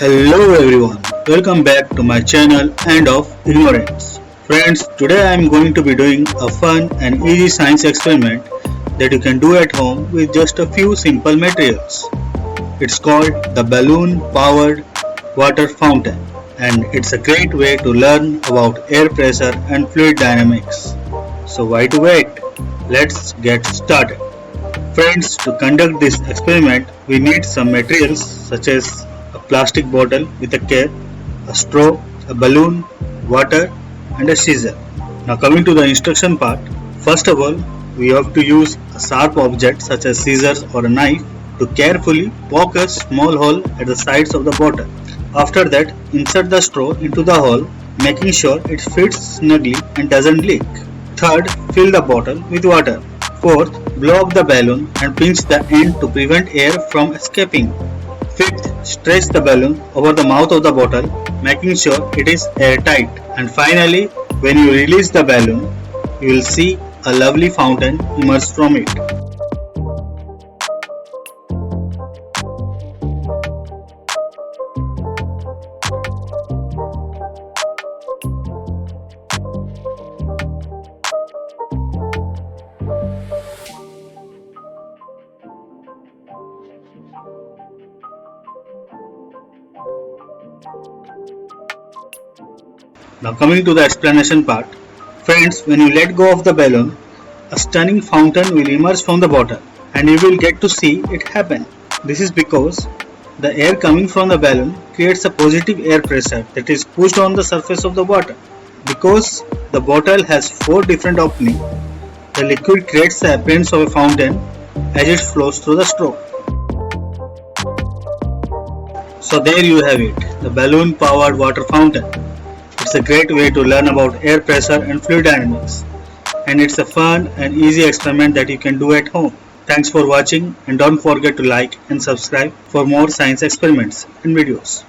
Hello everyone, welcome back to my channel End of Ignorance. Friends, today I am going to be doing a fun and easy science experiment that you can do at home with just a few simple materials. It's called the balloon powered water fountain, and it's a great way to learn about air pressure and fluid dynamics. So why to wait? Let's get started. Friends, to conduct this experiment, we need some materials such as a plastic bottle with a cap, a straw, a balloon, water, and a scissor. Now, coming to the instruction part, first of all, we have to use a sharp object such as scissors or a knife to carefully poke a small hole at the sides of the bottle. After that, insert the straw into the hole, making sure it fits snugly and doesn't leak. Third, fill the bottle with water. Fourth, blow up the balloon and pinch the end to prevent air from escaping. Fifth, stretch the balloon over the mouth of the bottle, making sure it is airtight. And finally, when you release the balloon, you will see a lovely fountain emerge from it. Now coming to the explanation part. Friends, when you let go of the balloon, a stunning fountain will emerge from the bottle and you will get to see it happen. This is because the air coming from the balloon creates a positive air pressure that is pushed on the surface of the water. Because the bottle has 4 different openings, the liquid creates the appearance of a fountain as it flows through the straw. So there you have it, the balloon powered water fountain. It's a great way to learn about air pressure and fluid dynamics, and it's a fun and easy experiment that you can do at home. Thanks for watching, and don't forget to like and subscribe for more science experiments and videos.